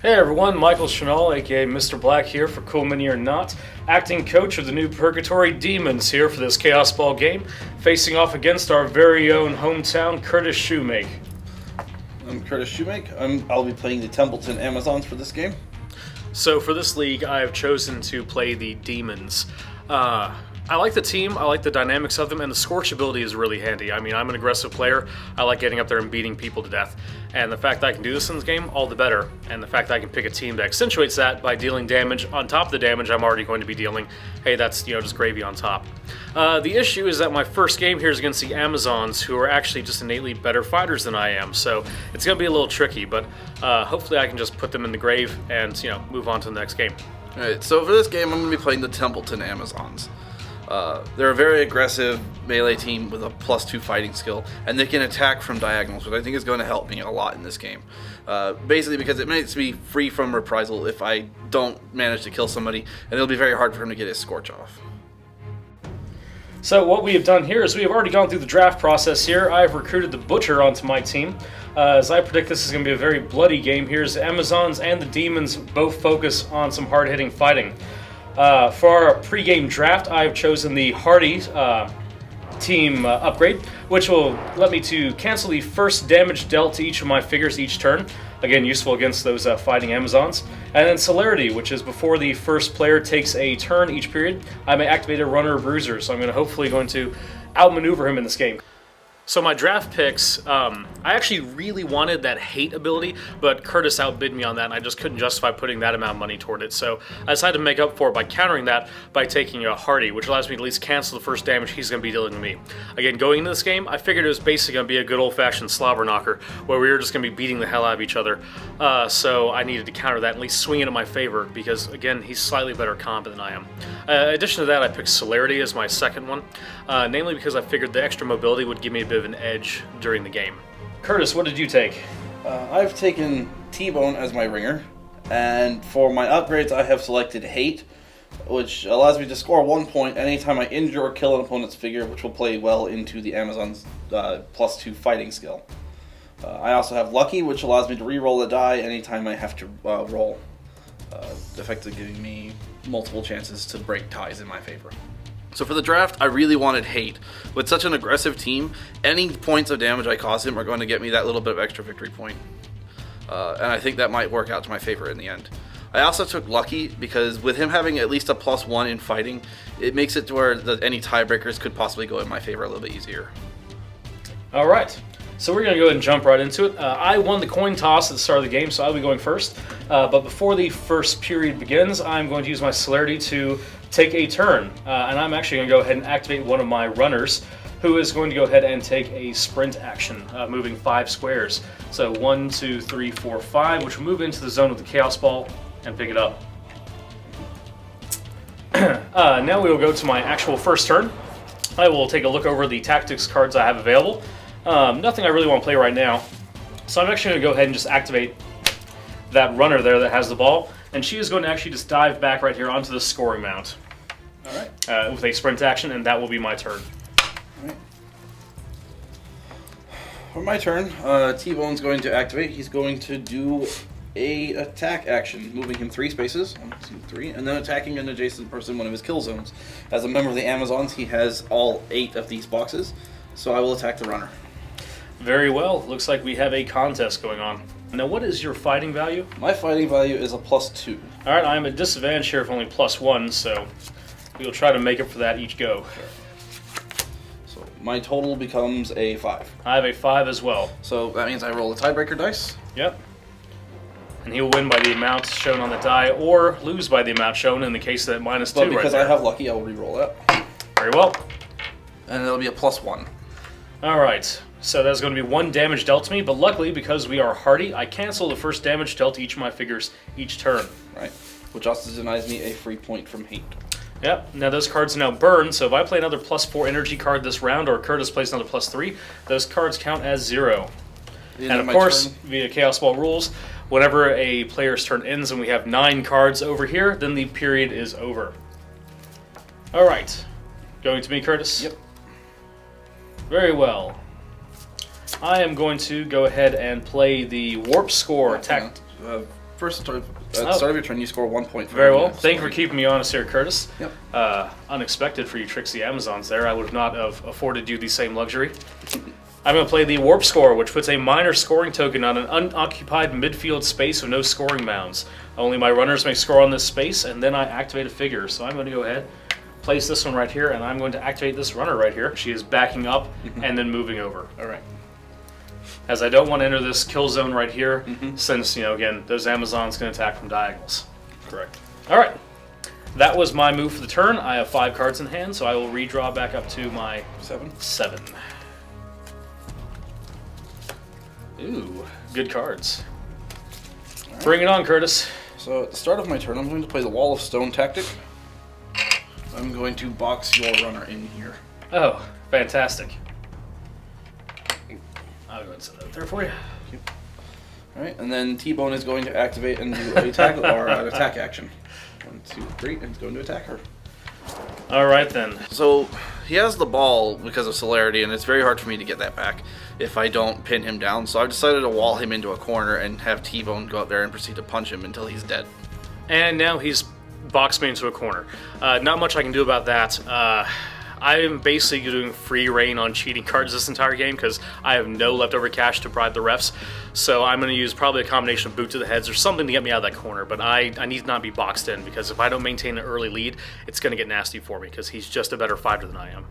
Hey everyone, Michael Shinall, aka Mr. Black here for CoolMiniOrNot, acting coach of the new Purgatory Demons here for this Kaosball game, facing off against our very own hometown Curtis Shoemake. I'm Curtis Shoemake. I'll be playing the Templeton Amazons for this game. So for this league, I have chosen to play the Demons. I like the team, I like the dynamics of them, and the Scorch ability is really handy. I mean, I'm an aggressive player, I like getting up there and beating people to death. And the fact that I can do this in this game, all the better. And the fact that I can pick a team that accentuates that by dealing damage on top of the damage I'm already going to be dealing, hey, that's, just gravy on top. The issue is that my first game here is against the Amazons, who are actually just innately better fighters than I am, so it's going to be a little tricky, but hopefully I can just put them in the grave and, move on to the next game. Alright, so for this game, I'm going to be playing the Templeton Amazons. They're a very aggressive melee team with a +2 fighting skill, and they can attack from diagonals, which I think is going to help me a lot in this game. Basically because it makes me free from reprisal if I don't manage to kill somebody, and it'll be very hard for him to get his Scorch off. So what we have done here is we have already gone through the draft process here. I have recruited the Butcher onto my team. As I predict this is going to be a very bloody game here, as the Amazons and the Demons both focus on some hard-hitting fighting. For our pre-game draft, I have chosen the Hardy team upgrade, which will let me to cancel the first damage dealt to each of my figures each turn. Again, useful against those fighting Amazons. And then Celerity, which is before the first player takes a turn each period, I may activate a Runner or Bruiser, so I'm hopefully going to outmaneuver him in this game. So my draft picks, I actually really wanted that hate ability, but Curtis outbid me on that, and I just couldn't justify putting that amount of money toward it. So I decided to make up for it by countering that by taking a Hardy, which allows me to at least cancel the first damage he's going to be dealing to me. Again, going into this game, I figured it was basically going to be a good old-fashioned slobber knocker, where we were just going to be beating the hell out of each other. So I needed to counter that and at least swing it in my favor, because again, he's slightly better combat than I am. In addition to that, I picked Celerity as my second one, namely because I figured the extra mobility would give me a bit of an edge during the game. Curtis, what did you take? I've taken T-Bone as my ringer, and for my upgrades I have selected Hate, which allows me to score 1 point anytime I injure or kill an opponent's figure, which will play well into the Amazon's +2 fighting skill. I also have Lucky, which allows me to re-roll a die anytime I have to roll, effectively giving me multiple chances to break ties in my favor. So for the draft, I really wanted Hate. With such an aggressive team, any points of damage I cause him are going to get me that little bit of extra victory point. And I think that might work out to my favor in the end. I also took Lucky because with him having at least a +1 in fighting, it makes it to where any tiebreakers could possibly go in my favor a little bit easier. Alright, so we're going to go ahead and jump right into it. I won the coin toss at the start of the game, so I'll be going first. But before the first period begins, I'm going to use my Celerity to take a turn. And I'm actually going to go ahead and activate one of my runners, who is going to go ahead and take a sprint action, moving 5 squares. So 1, 2, 3, 4, 5, which will move into the zone of the Kaosball and pick it up. Now we will go to my actual first turn. I will take a look over the tactics cards I have available. Nothing I really want to play right now. So I'm actually going to go ahead and just activate that runner there that has the ball, and she is going to actually just dive back right here onto the scoring mount. Alright. With a sprint action, and that will be my turn. Alright. For my turn, T-Bone's going to activate. He's going to do a attack action, moving him 3 spaces, 1, 2, 3, and then attacking an adjacent person in one of his kill zones. As a member of the Amazons, he has all 8 of these boxes, so I will attack the runner. Very well. Looks like we have a contest going on. Now, what is your fighting value? My fighting value is a +2. Alright, I'm at disadvantage here for only +1, so we will try to make up for that each go. So my total becomes a 5. I have a 5 as well. So that means I roll a tiebreaker dice. Yep. And he will win by the amount shown on the die, or lose by the amount shown in the case of that -2 but because right I have Lucky, I will re-roll that. Very well. And it'll be a +1. Alright, so that's going to be 1 damage dealt to me, but luckily, because we are hardy, I cancel the first damage dealt to each of my figures each turn. Right, which also denies me a free point from Hate. Yep, now those cards are now burned, so if I play another +4 energy card this round, or Curtis plays another +3, those cards count as 0. And of course, via Kaosball rules, whenever a player's turn ends and we have 9 cards over here, then the period is over. Alright, going to me, Curtis? Yep. Very well. I am going to go ahead and play the Warp Score. At the start of your turn, you score 1 point. Very well. Thank you for keeping me honest here, Curtis. Yep. Unexpected for you tricksy Amazons there. I would not have afforded you the same luxury. I'm going to play the Warp Score, which puts a minor scoring token on an unoccupied midfield space with no scoring mounds. Only my runners may score on this space, and then I activate a figure. So I'm going to go ahead, place this one right here, and I'm going to activate this runner right here. She is backing up and then moving over. All right. As I don't want to enter this kill zone right here, since, again, those Amazons can attack from diagonals. Correct. All right. That was my move for the turn. I have 5 cards in hand, so I will redraw back up to my 7. Ooh, good cards. Right. Bring it on, Curtis. So at the start of my turn, I'm going to play the Wall of Stone tactic. I'm going to box your runner in here. Oh, fantastic. I'll go ahead and set that there for you. Yep. All right, and then T-Bone is going to activate and do a tackle or an attack action. 1, 2, 3, and he's going to attack her. All right then. So he has the ball because of celerity, and it's very hard for me to get that back if I don't pin him down. So I've decided to wall him into a corner and have T-Bone go up there and proceed to punch him until he's dead. And now he's boxed me into a corner. Not much I can do about that. I am basically doing free reign on cheating cards this entire game because I have no leftover cash to bribe the refs. So I'm going to use probably a combination of boot to the heads or something to get me out of that corner. But I need to not be boxed in because if I don't maintain an early lead, it's going to get nasty for me because he's just a better fighter than I am.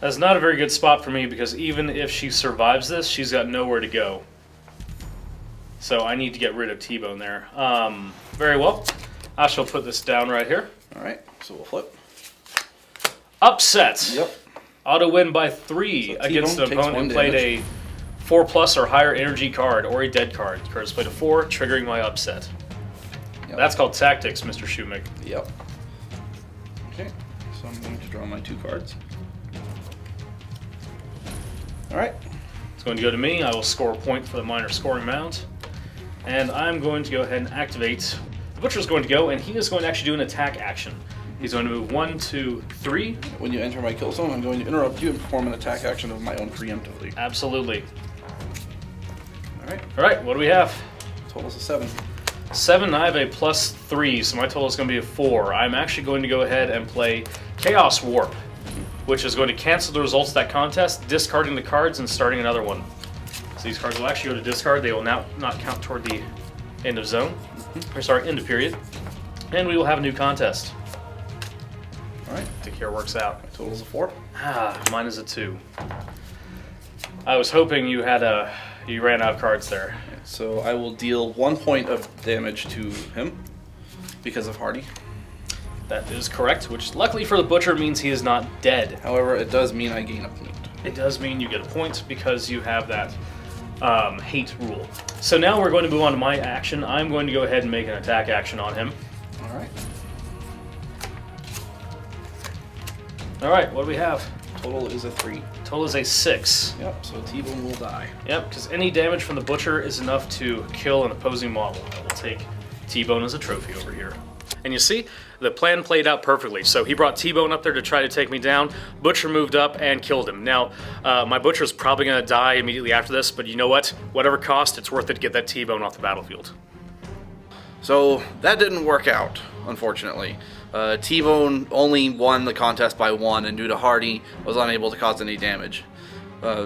That's not a very good spot for me because even if she survives this, she's got nowhere to go. So I need to get rid of T-Bone there. Very well. I shall put this down right here. All right, so we'll flip. Upset. Yep. Auto win by 3 against an opponent who played a 4+ or higher energy card or a dead card. Curtis played a 4, triggering my upset. Yep. That's called tactics, Mr. Shoemake. Yep. Okay, so I'm going to draw my 2 cards. All right. It's going to go to me. I will score a point for the minor scoring mount. And I'm going to go ahead and activate. The Butcher's going to go, and he is going to actually do an attack action. He's going to move 1, 2, 3. When you enter my kill zone, I'm going to interrupt you and perform an attack action of my own preemptively. Absolutely. Alright. Alright, what do we have? Total's a 7. 7, I have a +3, so my total is going to be a 4. I'm actually going to go ahead and play Chaos Warp, which is going to cancel the results of that contest, discarding the cards and starting another one. So these cards will actually go to discard. They will now not count toward the end of zone. Or sorry, end of period. And we will have a new contest. Alright. I think here works out. My total's a 4. Mine is a 2. I was hoping you ran out of cards there. So I will deal 1 point of damage to him because of Hardy. That is correct, which luckily for the Butcher means he is not dead. However, it does mean I gain a point. It does mean you get a point because you have that hate rule. So now we're going to move on to my action. I'm going to go ahead and make an attack action on him. Alright. Alright, what do we have? Total is a 3. Total is a 6. Yep, so T-Bone will die. Yep, because any damage from the Butcher is enough to kill an opposing model. I will take T-Bone as a trophy over here. And you see, the plan played out perfectly. So he brought T-Bone up there to try to take me down. Butcher moved up and killed him. Now, my Butcher's probably going to die immediately after this, but you know what? Whatever cost, it's worth it to get that T-Bone off the battlefield. So that didn't work out, unfortunately. T-Bone only won the contest by 1, and due to Hardy, was unable to cause any damage.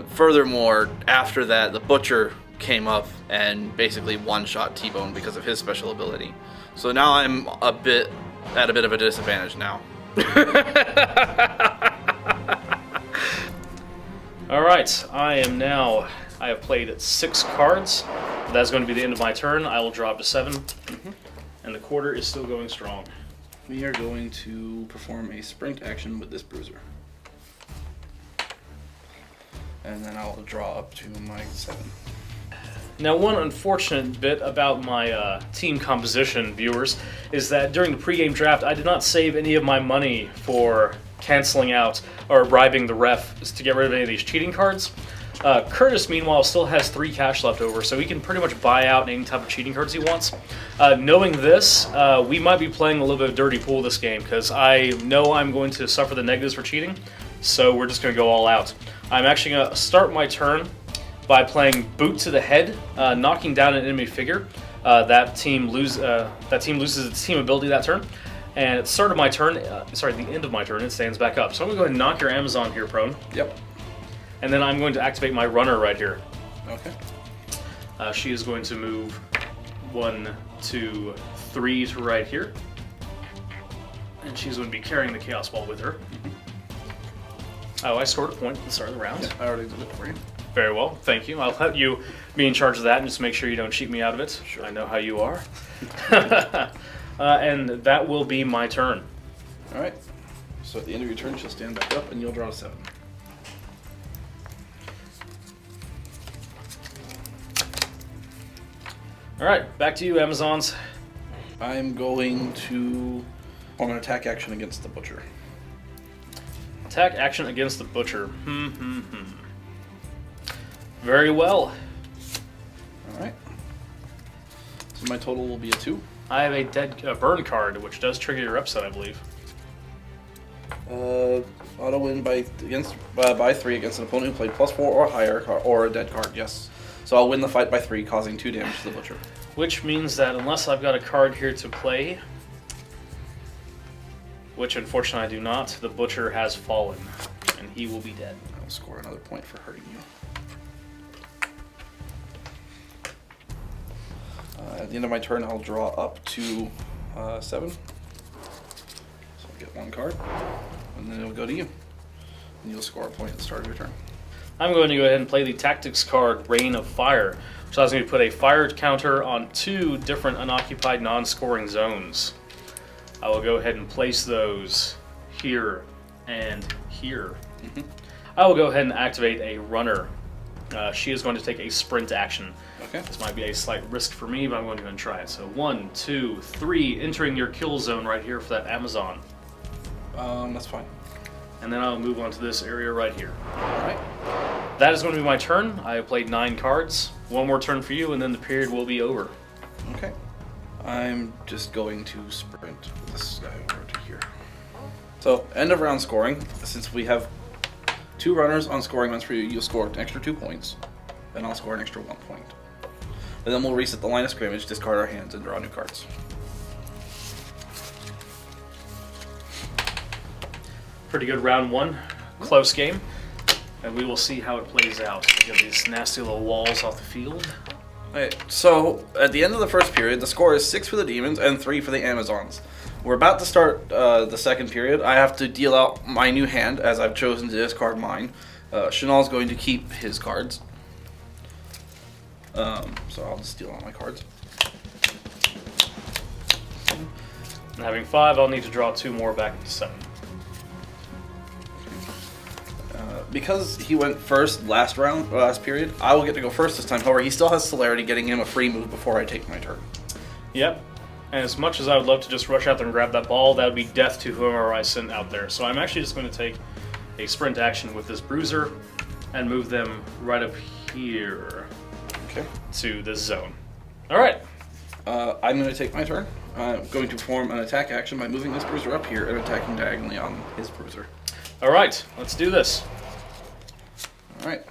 Furthermore, after that, the Butcher came up and basically one-shot T-Bone because of his special ability. So now I'm at a bit of a disadvantage now. Alright, I have played 6 cards. That's going to be the end of my turn. I will drop to 7. And the quarter is still going strong. We are going to perform a sprint action with this bruiser. And then I'll draw up to my 7. Now, one unfortunate bit about my team composition, viewers, is that during the pregame draft, I did not save any of my money for canceling out or bribing the ref to get rid of any of these cheating cards. Curtis, meanwhile, still has 3 cash left over, so he can pretty much buy out any type of cheating cards he wants. Knowing this, we might be playing a little bit of dirty pool this game, because I know I'm going to suffer the negatives for cheating, so we're just going to go all out. I'm actually going to start my turn by playing Boot to the Head, knocking down an enemy figure. that team loses its team ability that turn. And at the start of my turn, sorry, the end of my turn, it stands back up. So I'm going to go ahead and knock your Amazon here prone. Yep. And then I'm going to activate my runner right here. Okay. She is going to move 1, 2, 3 to right here. And she's going to be carrying the Chaos Ball with her. Oh, I scored a point at the start of the round. Yeah, I already did it for you. Very well, thank you. I'll let you be in charge of that and just make sure you don't cheat me out of it. Sure. I know how you are. And that will be my turn. All right. So at the end of your turn, she'll stand back up, and you'll draw a 7. All right, back to you, Amazons. I'm going to perform an attack action against the butcher. Attack action against the butcher. Very well. All right. So my total will be a 2. I have a burn card, which does trigger your upset, I believe. Auto win by 3 against an opponent who played +4 or higher, or a dead card. Yes. So I'll win the fight by 3, causing 2 damage to the butcher. Which means that unless I've got a card here to play, which unfortunately I do not, the butcher has fallen, and he will be dead. I'll score another point for hurting you. At the end of my turn, I'll draw up to 7. So I'll get 1 card, and then it'll go to you. And you'll score a point at the start of your turn. I'm going to go ahead and play the tactics card, Rain of Fire, which allows me to put a fire counter on 2 different unoccupied non-scoring zones. I will go ahead and place those here and here. I will go ahead and activate a runner. She is going to take a sprint action. Okay. This might be a slight risk for me, but I'm going to go and try it. So 1, 2, 3, entering your kill zone right here for that Amazon. That's fine. And then I'll move on to this area right here. Alright. That is going to be my turn. I have played 9 cards. 1 more turn for you, and then the period will be over. Okay. I'm just going to sprint this guy over to here. So, end of round scoring. Since we have 2 runners on scoring runs for you, you'll score an extra 2 points. Then I'll score an extra 1 point. And then we'll reset the line of scrimmage, discard our hands, and draw new cards. Pretty good round 1. Close game. And we will see how it plays out. We get these nasty little walls off the field. Okay, so at the end of the first period, the score is 6 for the Demons and 3 for the Amazons. We're about to start the second period. I have to deal out my new hand, as I've chosen to discard mine. Shinall's going to keep his cards. So I'll just deal out my cards. And having 5, I'll need to draw 2 more back to 7. Because he went first last period, I will get to go first this time. However, he still has celerity, getting him a free move before I take my turn. Yep. And as much as I would love to just rush out there and grab that ball, that would be death to whoever I sent out there. So I'm actually just going to take a sprint action with this bruiser and move them right up here to this zone. All right. I'm going to take my turn. I'm going to perform an attack action by moving this bruiser up here and attacking diagonally on his bruiser. All right. Let's do this. All right.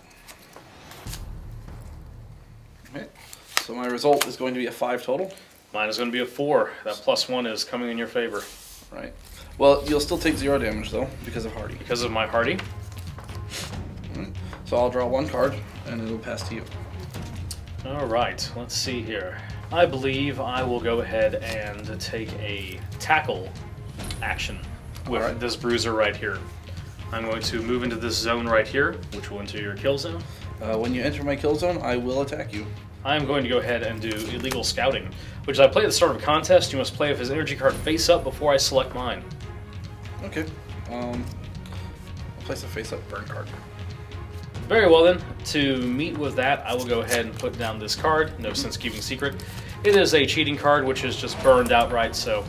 Okay. So my result is going to be a 5 total. Mine is going to be a 4. That +1 is coming in your favor. Right. Well, you'll still take 0 damage, though, because of Hardy. Because of my Hardy. Right. So I'll draw 1 card, and it'll pass to you. All right. Let's see here. I believe I will go ahead and take a tackle action with this bruiser right here. I'm going to move into this zone right here, which will enter your kill zone. When you enter my kill zone, I will attack you. I'm going to go ahead and do illegal scouting, which I play at the start of a contest. You must play with his energy card face up before I select mine. Okay. I'll place a face up burn card. Very well then. To meet with that, I will go ahead and put down this card. No sense keeping secret. It is a cheating card, which is just burned outright, so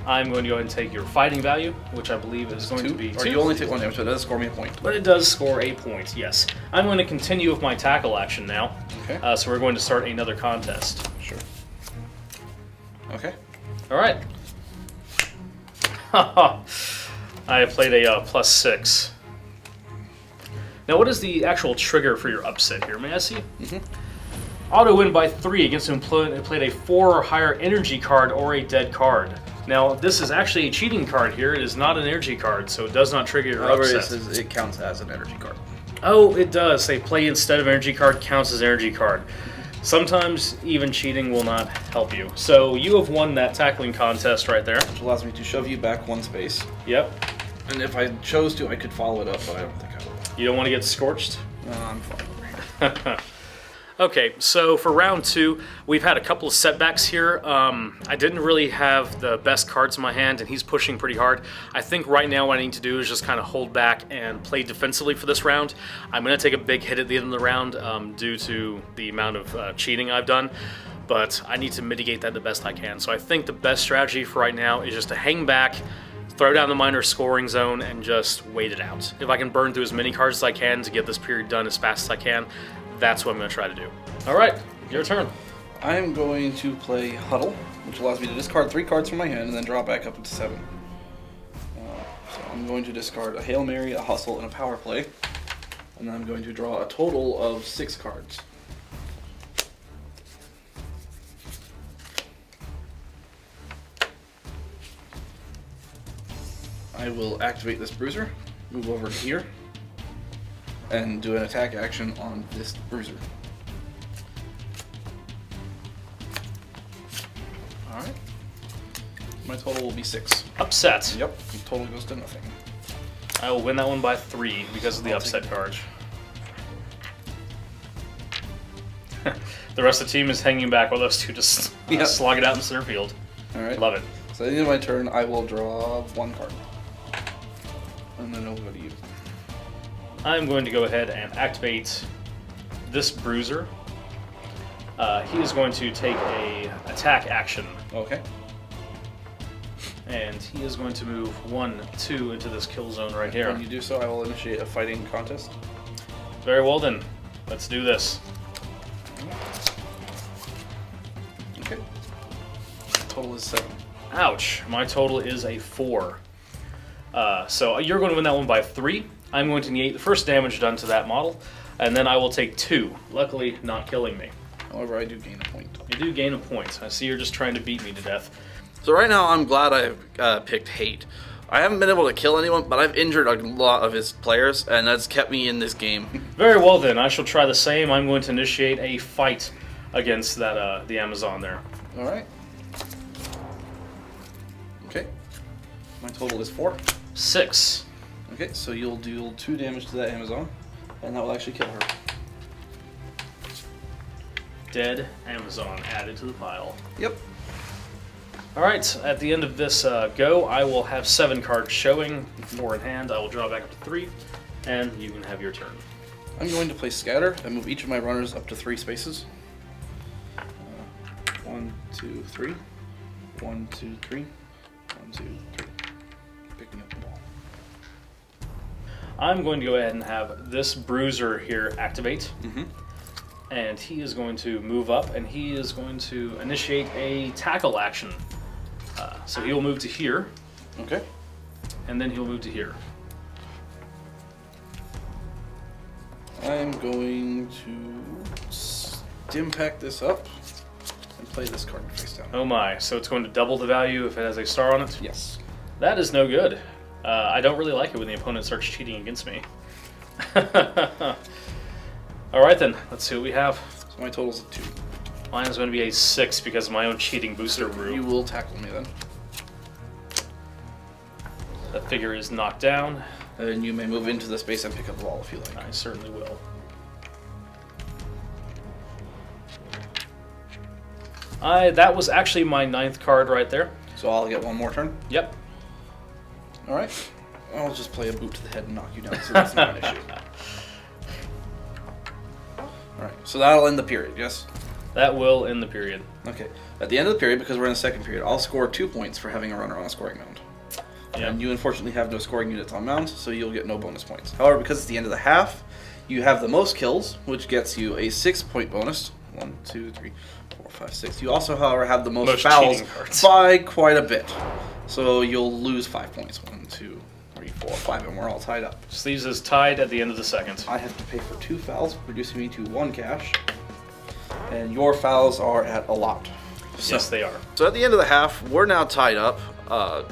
I'm going to go ahead and take your fighting value, which I believe is going to be 2. Or you only take 1 damage, so it does score me a point. But it does score a point, yes. I'm going to continue with my tackle action now. Okay. So we're going to start another contest. Sure. Okay. All right. I have played a +6. Now, what is the actual trigger for your upset here? May I see? Auto win by 3 against an opponent who played a 4 or higher energy card or a dead card. Now, this is actually a cheating card here. It is not an energy card, so it does not trigger your upset. It counts as an energy card. Oh, it does. They play instead of energy card counts as energy card. Sometimes even cheating will not help you. So you have won that tackling contest right there. Which allows me to shove you back 1 space. Yep. And if I chose to, I could follow it up, but I don't think I will. You don't want to get scorched? No, I'm fine over here. Okay, so for round 2, we've had a couple of setbacks here. I didn't really have the best cards in my hand, and he's pushing pretty hard. I think right now what I need to do is just kind of hold back and play defensively for this round. I'm going to take a big hit at the end of the round due to the amount of cheating I've done, but I need to mitigate that the best I can. So I think the best strategy for right now is just to hang back, throw down the minor scoring zone, and just wait it out. If I can burn through as many cards as I can to get this period done as fast as I can, that's what I'm going to try to do. All right, your turn. I'm going to play Huddle, which allows me to discard 3 cards from my hand and then draw back up to 7. So I'm going to discard a Hail Mary, a Hustle, and a Power Play. And then I'm going to draw a total of 6 cards. I will activate this Bruiser, move over to here, and do an attack action on this Bruiser. Alright. My total will be 6. Upset. Yep, the total goes to nothing. I will win that one by 3 because of the upset card. The rest of the team is hanging back while those two just slog it out in center field. Alright. Love it. So at the end of my turn, I will draw 1 card. And then it'll go to you. I'm going to go ahead and activate this Bruiser. He is going to take a attack action. Okay. And he is going to move 1, 2 into this kill zone right here. When you do so, I will initiate a fighting contest. Very well then. Let's do this. Okay. Total is 7. Ouch. My total is a 4. So you're going to win that one by 3. I'm going to negate the first damage done to that model, and then I will take 2. Luckily, not killing me. However, I do gain a point. You do gain a point. I see you're just trying to beat me to death. So right now, I'm glad I picked Hate. I haven't been able to kill anyone, but I've injured a lot of his players, and that's kept me in this game. Very well then. I shall try the same. I'm going to initiate a fight against that the Amazon there. All right. Okay. My total is 4. 6. Okay, so you'll deal 2 damage to that Amazon, and that will actually kill her. Dead Amazon added to the pile. Yep. Alright, at the end of this go, I will have 7 cards showing, 4 in hand. I will draw back up to 3, and you can have your turn. I'm going to play Scatter and move each of my runners up to 3 spaces. 1, 2, 3. 1, 2, 3. 1, 2, 3. Picking up the ball. I'm going to go ahead and have this Bruiser here activate. Mm-hmm. And he is going to move up, and he is going to initiate a tackle action. So he will move to here. Okay. And then he'll move to here. I'm going to Stimpack this up and play this card face down. Oh my, so it's going to double the value if it has a star on it? Yes. That is no good. I don't really like it when the opponent starts cheating against me. Alright then, let's see what we have. So my total's a 2. Mine is going to be a 6 because of my own cheating booster brew. You will tackle me then. That figure is knocked down. And you may move into the space and pick up the ball if you like. I certainly will. That was actually my 9th card right there. So I'll get 1 more turn? Yep. Alright. I'll just play a boot to the head and knock you down, so that's not an issue. Alright, so that'll end the period, yes? That will end the period. Okay. At the end of the period, because we're in the second period, I'll score 2 points for having a runner on a scoring mound. Yep. And you unfortunately have no scoring units on mounds, so you'll get no bonus points. However, because it's the end of the half, you have the most kills, which gets you a 6-point bonus. 1, 2, 3, 4, 5, 6. You also, however, have the most fouls by quite a bit. So you'll lose 5 points. 1, 2, 3, 4, 5, and we're all tied up. Just leaves us tied at the end of the second. I have to pay for 2 fouls, reducing me to 1 cash. and your fouls are at a lot. Yes, they are. So at the end of the half, we're now tied up.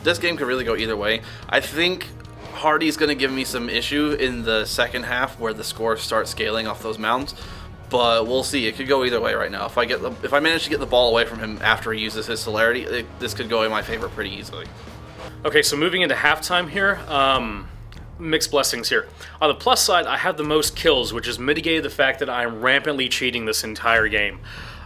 This game could really go either way. I think Hardy's going to give me some issue in the second half where the score starts scaling off those mounds. But we'll see. It could go either way right now. If I manage to get the ball away from him after he uses his celerity, this could go in my favor pretty easily. Okay, so moving into halftime here, mixed blessings here. On the plus side, I have the most kills, which has mitigated the fact that I am rampantly cheating this entire game.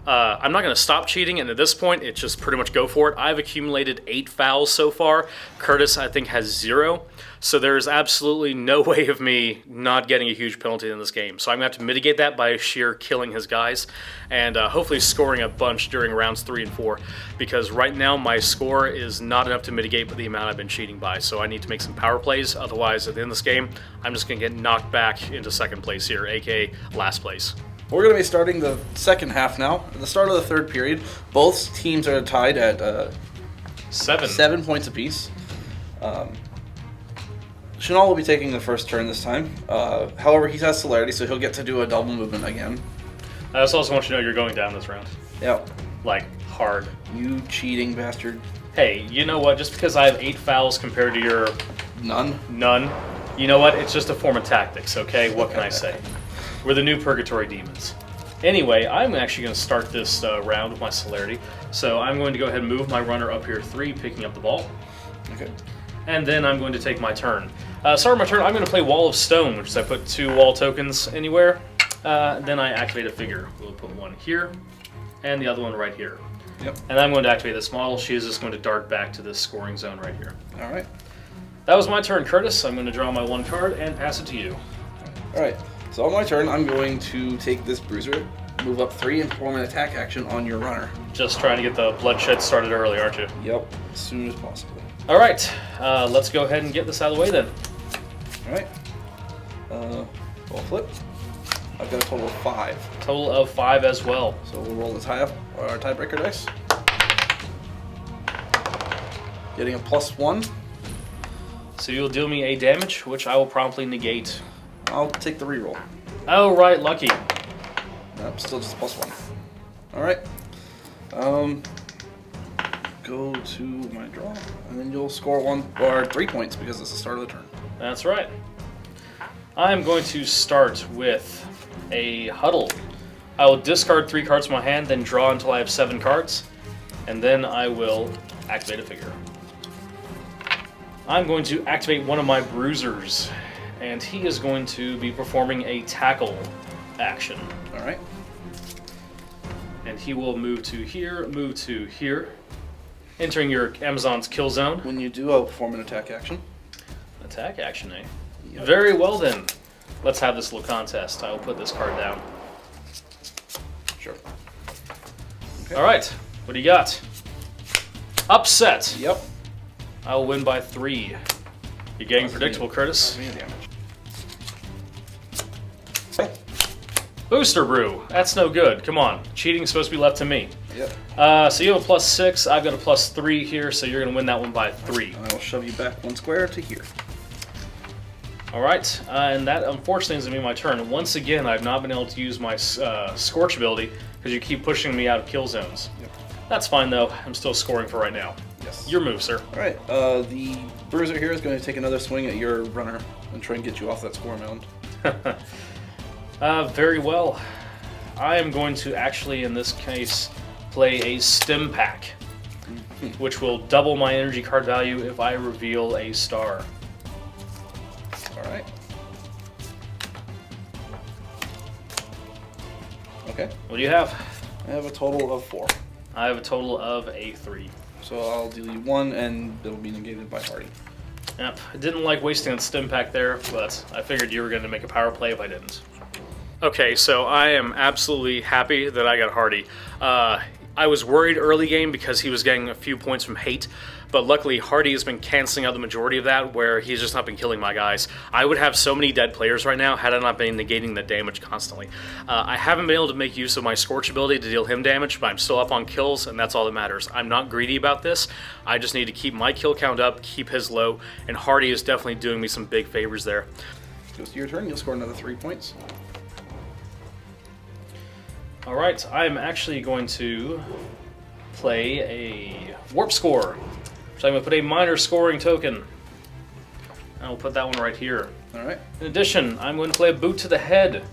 I'm not going to stop cheating, and at this point, it's just pretty much go for it. I've accumulated 8 fouls so far. Curtis, I think, has 0. So there's absolutely no way of me not getting a huge penalty in this game. So I'm going to have to mitigate that by sheer killing his guys and hopefully scoring a bunch during rounds 3 and 4. Because right now, my score is not enough to mitigate the amount I've been cheating by. So I need to make some power plays. Otherwise, at the end of this game, I'm just going to get knocked back into second place here, aka last place. We're going to be starting the second half now. At the start of the third period, both teams are tied at 7 points apiece. Shinall will be taking the first turn this time. However, he has celerity, so he'll get to do a double movement again. I just also want you to know you're going down this round. Yep. Like, hard. You cheating bastard. Hey, you know what? Just because I have 8 fouls compared to your... None, you know what? It's just a form of tactics, okay? What can I say? We're the new Purgatory Demons. Anyway, I'm actually going to start this round with my celerity. So I'm going to go ahead and move my runner up here 3, picking up the ball. Okay. And then I'm going to take my turn. Start my turn, I'm going to play Wall of Stone, which is I put 2 wall tokens anywhere. Then I activate a figure. We'll put one here, and the other one right here. Yep. And I'm going to activate this model. She is just going to dart back to this scoring zone right here. All right. That was my turn, Curtis. I'm going to draw my 1 card and pass it to you. All right. So on my turn, I'm going to take this bruiser, move up 3, and perform an attack action on your runner. Just trying to get the bloodshed started early, aren't you? Yep. As soon as possible. All right. Let's go ahead and get this out of the way then. All right. Ball flip. I've got a total of 5. Total of 5 as well. So we'll roll the tiebreaker dice. Getting a +1. So you'll deal me a damage, which I will promptly negate. I'll take the reroll. Oh, right, lucky. Nope, still just +1. All right. Go to my draw, and then you'll score 3 points because it's the start of the turn. That's right. I'm going to start with a huddle. I will discard 3 cards from my hand, then draw until I have 7 cards, and then I will activate a figure. I'm going to activate one of my bruisers, and he is going to be performing a tackle action. All right. And he will move to here, entering your Amazon's kill zone. When you do, I'll perform an attack action. Attack action, eh? Yep. Very well then. Let's have this little contest. I will put this card down. Sure. Okay. All right, what do you got? Upset. Yep. I will win by 3. You're getting predictable, Curtis. Booster Brew. That's no good. Come on. Cheating's supposed to be left to me. Yep. So you have a +6. I've got a +3 here, so you're going to win that one by 3. I will shove you back 1 square to here. All right, and that unfortunately is going to be my turn. Once again, I've not been able to use my Scorch ability because you keep pushing me out of kill zones. Yep. That's fine, though. I'm still scoring for right now. Yes. Your move, sir. All right. The bruiser here is going to take another swing at your runner and try and get you off that score mound. Very well. I am going to actually, in this case, play a Stim Pack, which will double my energy card value if I reveal a star. All right. Okay. What do you have? I have a total of 4. I have a total of a 3. So I'll deal you 1, and it'll be negated by Hardy. Yep. I didn't like wasting a Stim Pack there, but I figured you were going to make a power play if I didn't. Okay, so I am absolutely happy that I got Hardy. I was worried early game because he was getting a few points from hate, but luckily Hardy has been canceling out the majority of that, where he's just not been killing my guys. I would have so many dead players right now had I not been negating the damage constantly. I haven't been able to make use of my Scorch ability to deal him damage, but I'm still up on kills, and that's all that matters. I'm not greedy about this. I just need to keep my kill count up, keep his low, and Hardy is definitely doing me some big favors there. Goes to your turn. You'll score another 3 points. Alright, I'm actually going to play a Warp Score. So I'm going to put a minor scoring token. I'll put that one right here. Alright. In addition, I'm going to play a Boot to the Head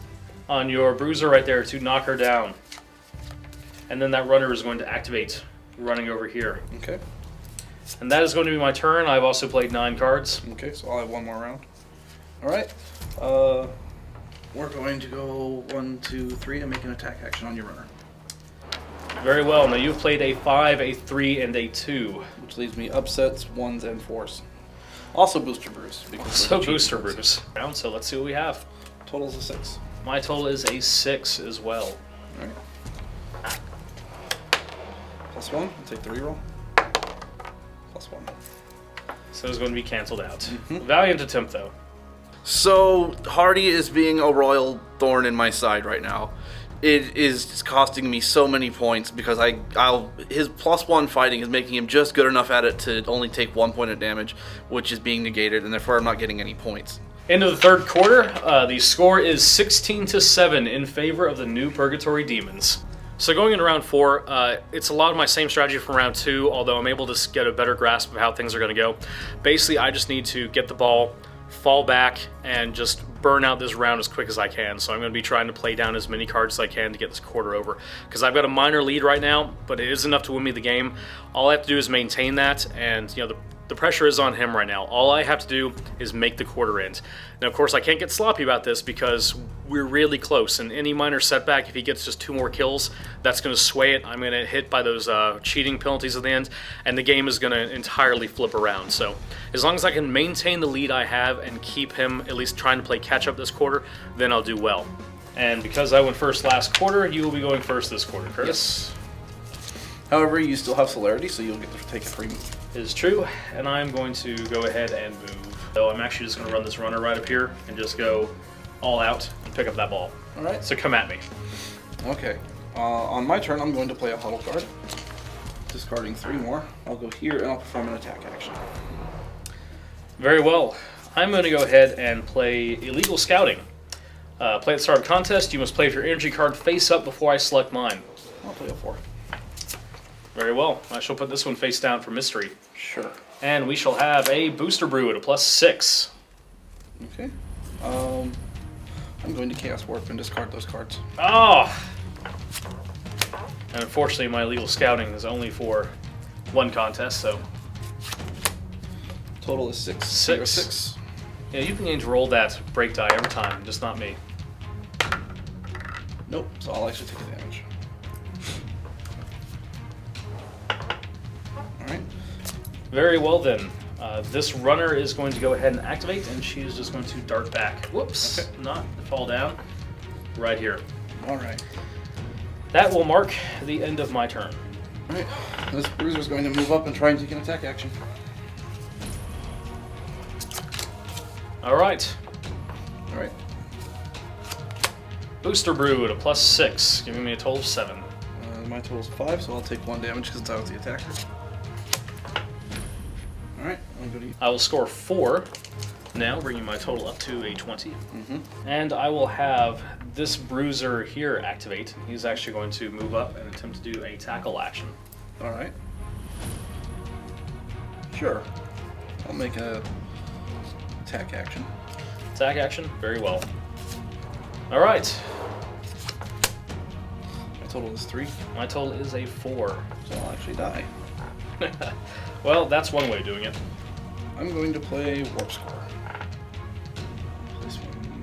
on your Bruiser right there to knock her down. And then that runner is going to activate, running over here. Okay. And that is going to be my turn. I've also played 9 cards. Okay, so I'll have one more round. Alright. We're going to go 1, 2, 3 and make an attack action on your runner. Very well. Now you've played a 5, a 3, and a 2. Which leaves me upsets, 1s, and 4s. Also Booster Bruise. So Booster Bruise. So let's see what we have. Total's a 6. My total is a 6 as well. Alright. +1. I'll take the reroll. +1. So it's going to be canceled out. Valiant attempt, though. So Hardy is being a royal thorn in my side right now. It is costing me so many points because his +1 fighting is making him just good enough at it to only take 1 point of damage, which is being negated, and therefore I'm not getting any points. End of the third quarter, the score is 16-7 in favor of the New Purgatory Demons. So going into round 4, it's a lot of my same strategy from round 2, although I'm able to get a better grasp of how things are going to go. Basically, I just need to get the ball, fall back, and just burn out this round as quick as I can. So I'm going to be trying to play down as many cards as I can to get this quarter over. Because I've got a minor lead right now, but it is enough to win me the game. All I have to do is maintain that, and the pressure is on him right now. All I have to do is make the quarter end. Now, of course, I can't get sloppy about this because we're really close, and any minor setback, if he gets just 2 more kills, that's going to sway it. I'm going to hit by those cheating penalties at the end, and the game is going to entirely flip around. So as long as I can maintain the lead I have and keep him at least trying to play catch-up this quarter, then I'll do well. And because I went first last quarter, you will be going first this quarter, Curtis. Yes. However, you still have celerity, so you'll get to take a free move. Is true, and I'm going to go ahead and move. So I'm actually just going to run this runner right up here and just go all out and pick up that ball. Alright. So come at me. Okay. On my turn, I'm going to play a huddle card. Discarding 3 more. I'll go here and I'll perform an attack action. Very well. I'm going to go ahead and play Illegal Scouting. Play at the start of the contest. You must play your energy card face up before I select mine. I'll play a 4. Very well. I shall put this one face down for mystery. Sure. And we shall have a Booster Brew at a +6. Okay. I'm going to Chaos Warp and discard those cards. Oh! And unfortunately, my Illegal Scouting is only for 1 contest, so... Total is 6. 6. Yeah, you can roll that break die every time, just not me. Nope, so I'll actually take the damage. Alright. Very well then. This runner is going to go ahead and activate, and she is just going to dart back. Whoops, okay. Not fall down. Right here. Alright. That will mark the end of my turn. Alright, this bruiser's going to move up and try and take an attack action. Alright. Alright. Booster Brew at a +6, giving me a total of 7. My total's 5, so I'll take 1 damage because I was the attacker. Alright, I'll go to you. I will score 4, now bringing my total up to a 20. And I will have this bruiser here activate. He's actually going to move up and attempt to do a tackle action. Alright. Sure. I'll make a attack action. Attack action, very well. Alright. My total is 3, My total is a 4. so I'll actually die. Well, that's one way of doing it. I'm going to play Warp Score. Place one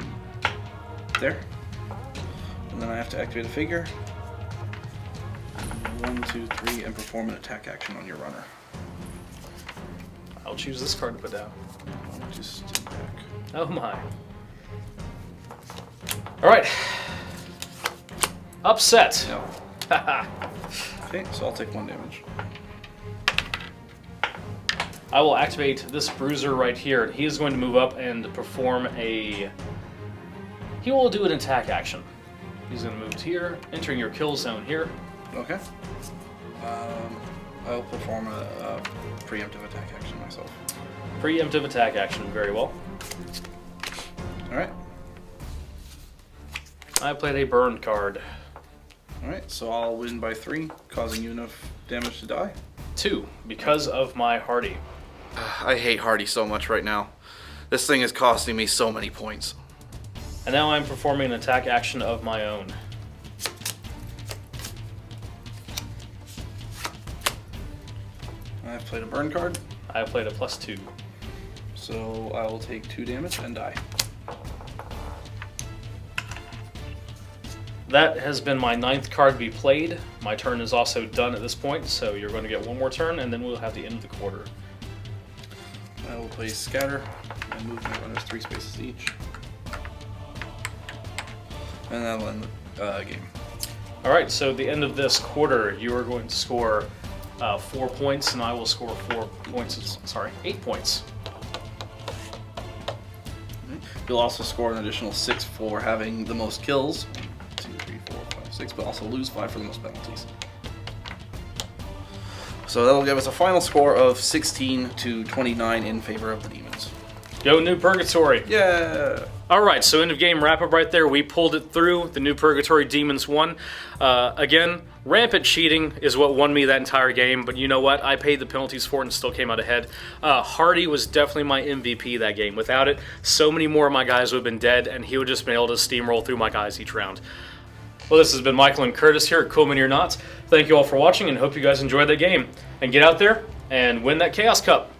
there. And then I have to activate a figure. 1, 2, 3, and perform an attack action on your runner. I'll choose this card to put down. I'll just step back. Oh my. Alright. Upset. No. Okay, so I'll take 1 damage. I will activate this bruiser right here. He is going to move up and perform a... He will do an attack action. He's going to move to here, entering your kill zone here. Okay. I'll perform a preemptive attack action myself. Preemptive attack action, very well. Alright. I played a burn card. Alright, so I'll win by 3, causing you enough damage to die. 2, because of my Hardy. I hate Hardy so much right now. This thing is costing me so many points. And now I'm performing an attack action of my own. I've played a burn card, I played a +2. so I will take 2 damage and die. That has been my 9th card to be played. My turn is also done at this point, so you're going to get one more turn, and then we'll have the end of the quarter. I will play Scatter and move my runners 3 spaces each. And that'll end the game. Alright, so at the end of this quarter, you are going to score 4 points, and I will score 8 points. You'll also score an additional 6 for having the most kills. 1, 2, 3, 4, 5, 6, but also lose 5 for the most penalties. So that'll give us a final score of 16 to 29 in favor of the Demons. Go New Purgatory! Yeah! Alright, so end of game wrap up right there. We pulled it through. The New Purgatory Demons won. Again, rampant cheating is what won me that entire game, but you know what? I paid the penalties for it and still came out ahead. Hardy was definitely my MVP that game. Without it, so many more of my guys would have been dead, and he would just been able to steamroll through my guys each round. Well, this has been Michael and Curtis here at CoolMiniOrNot. Thank you all for watching, and hope you guys enjoyed that game. And get out there and win that Chaos Cup.